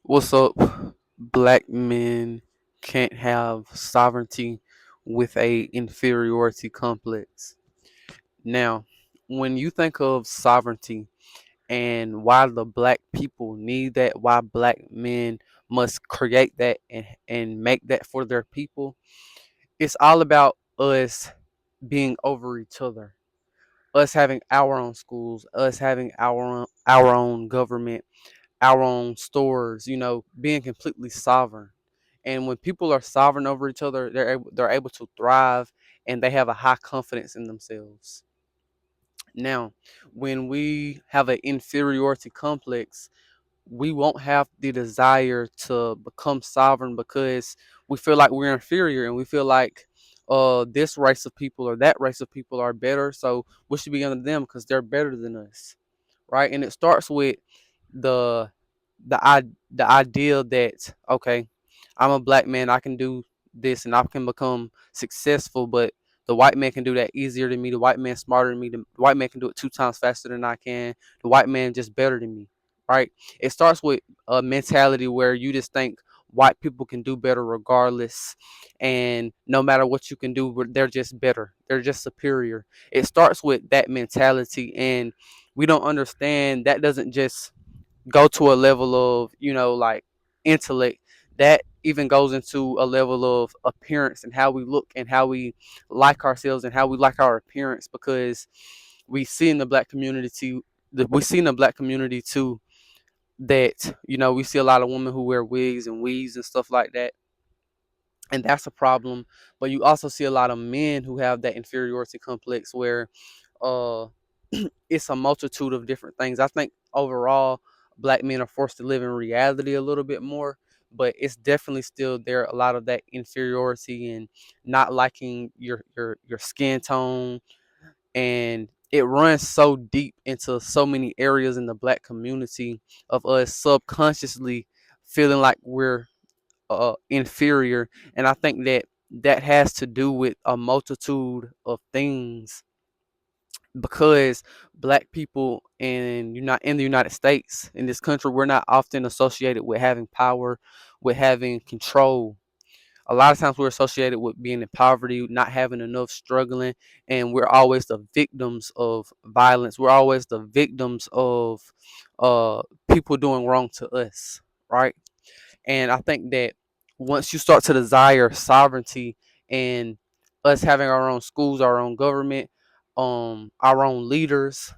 What's up? Black men can't have sovereignty with a inferiority complex. Now, when you think of sovereignty and why the black people need that, why black men must create that and make that for their people, it's all about us being over each other. Us having our own schools, us having our own government, our own stores, being completely sovereign. And when people are sovereign over each other, they're able to thrive and they have a high confidence in themselves. Now, when we have an inferiority complex, we won't have the desire to become sovereign because we feel like we're inferior and we feel like this race of people or that race of people are better, so we should be under them because they're better than us, right? And it starts with the the idea that, okay, I'm a black man, I can do this and I can become successful, but the white man can do that easier than me. The white man smarter than me. The white man can do it 2 times faster than I can. The white man just better than me, right? It starts with a mentality where you just think white people can do better regardless, and no matter what you can do, they're just better. They're just superior. It starts with that mentality, and we don't understand that doesn't just go to a level of, like intellect. That even goes into a level of appearance and how we look and how we like ourselves and how we like our appearance, because we see in the black community too, we see in the black community too that, we see a lot of women who wear wigs and weaves and stuff like that, and that's a problem. But you also see a lot of men who have that inferiority complex where uh it's a multitude of different things. I think overall black men are forced to live in reality a little bit more, but it's definitely still there, a lot of that inferiority and not liking your skin tone, and it runs so deep into so many areas in the black community of us subconsciously feeling like we're inferior. And I think that that has to do with a multitude of things, because black people in the United States, in this country, we're not often associated with having power, with having control. A lot of times we're associated with being in poverty, not having enough, struggling, and we're always the victims of violence. We're always the victims of uh people doing wrong to us, right? And I think that once you start to desire sovereignty and us having our own schools, our own government, our own leaders,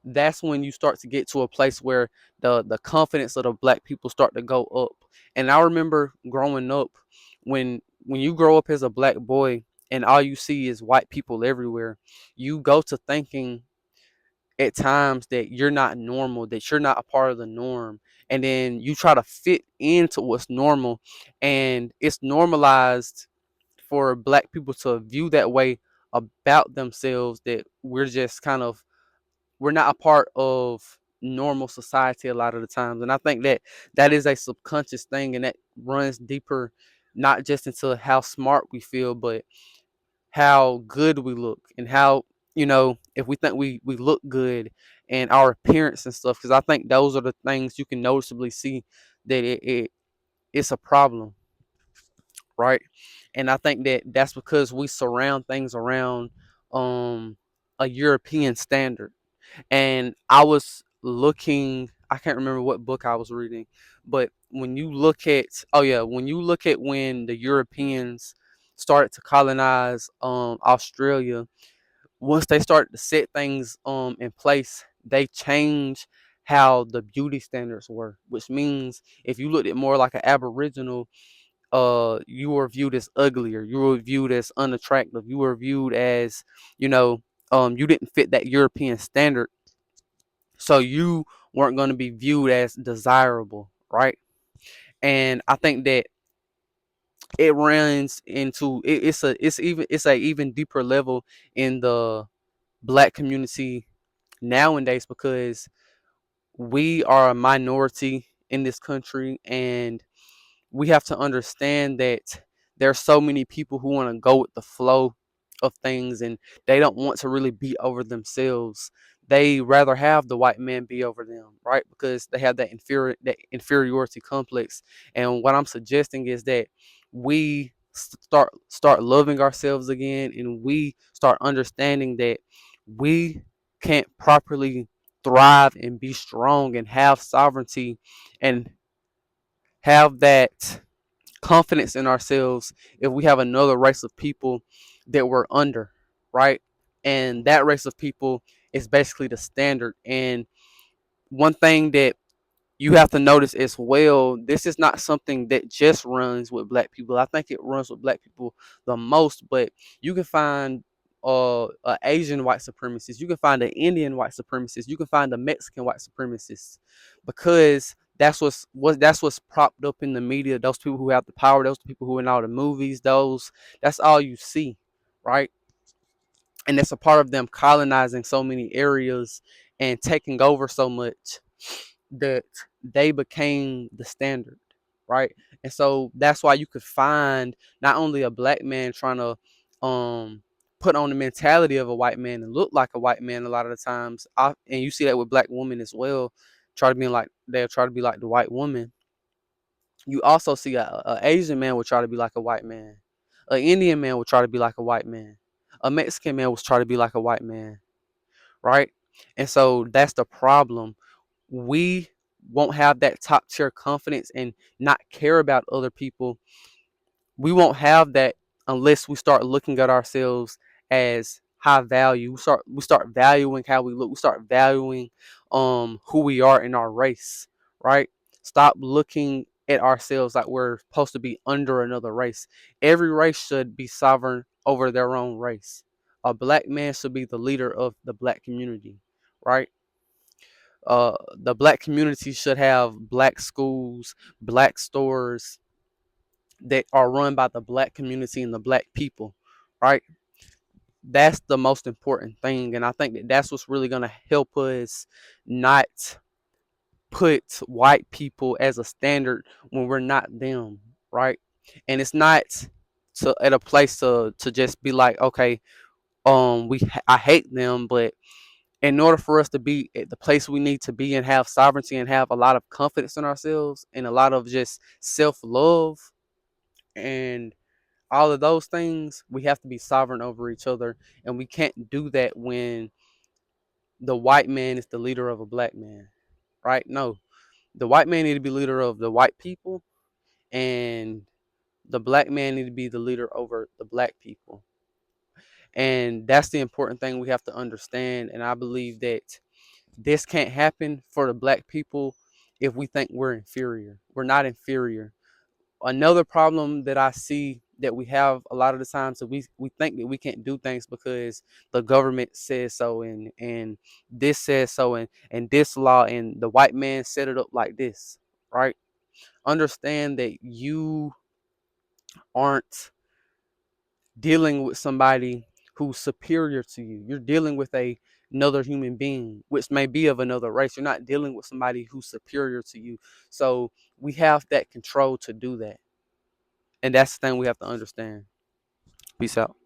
that's when you start to get to a place where the confidence of the black people start to go up. And I remember growing up, when you grow up as a black boy and all you see is white people everywhere, you go to thinking at times that you're not normal, that you're not a part of the norm. And then you try to fit into what's normal. And it's normalized for black people to view that way about themselves, that we're just kind of, we're not a part of normal society a lot of the times. And I think that that is a subconscious thing, and that runs deeper, not just into how smart we feel, but how good we look, and how, if we think we look good and our appearance and stuff, because I think those are the things you can noticeably see that it's a problem, right? And I think that that's because we surround things around um a European standard. And I was looking, I can't remember what book I was reading, but when you look at, oh yeah, when you look at when the Europeans started to colonize Australia, once they started to set things in place, they changed how the beauty standards were, which means if you looked at more like an aboriginal, you were viewed as uglier, you were viewed as unattractive, you were viewed as, you know you didn't fit that European standard, so you weren't going to be viewed as desirable, right? And I think that it runs into it's a even deeper level in the black community nowadays, because we are a minority in this country, and we have to understand that there's so many people who want to go with the flow of things, and they don't want to really be over themselves. they rather have the white man be over them, right? Because they have that inferiority complex. And what I'm suggesting is that we start loving ourselves again, and we start understanding that we can't properly thrive and be strong and have sovereignty and have that confidence in ourselves if we have another race of people that we're under, right? And that race of people is basically the standard. And one thing that you have to notice as well, this is not something that just runs with black people. I think it runs with black people the most, but you can find Asian white supremacists, you can find the Indian white supremacists, you can find the Mexican white supremacists, because that's what's propped up in the media. Those people who have the power, those people who are in all the movies, that's all you see, right? And it's a part of them colonizing so many areas and taking over so much that they became the standard, right? And so that's why you could find not only a black man trying to put on the mentality of a white man and look like a white man a lot of the times, and you see that with black women as well. They'll try to be like the white woman. You also see a Asian man will try to be like a white man, an Indian man will try to be like a white man, a Mexican man will try to be like a white man, right? And so that's the problem. We won't have that top tier confidence and not care about other people. We won't have that unless we start looking at ourselves as high value. We start valuing how we look. We start valuing who we are in our race, right? Stop looking at ourselves like we're supposed to be under another race. Every race should be sovereign over their own race. A black man should be the leader of the black community, right? The black community should have black schools, black stores that are run by the black community and the black people, right? That's the most important thing. And I think that that's what's really going to help us not put white people as a standard when we're not them, right? And it's not at a place to just be like, okay, I hate them, but in order for us to be at the place we need to be and have sovereignty and have a lot of confidence in ourselves and a lot of just self-love and all of those things, we have to be sovereign over each other. And we can't do that when the white man is the leader of a black man, right? No, the white man need to be leader of the white people, and the black man need to be the leader over the black people. And that's the important thing we have to understand. And I believe that this can't happen for the black people if we think we're inferior. We're not inferior. Another problem that I see that we have a lot of the times, so we think that we can't do things because the government says so, and this says so, and this law, and the white man set it up like this, right? Understand that you aren't dealing with somebody who's superior to you. You're dealing with another human being, which may be of another race. You're not dealing with somebody who's superior to you. So we have that control to do that. And that's the thing we have to understand. Peace out.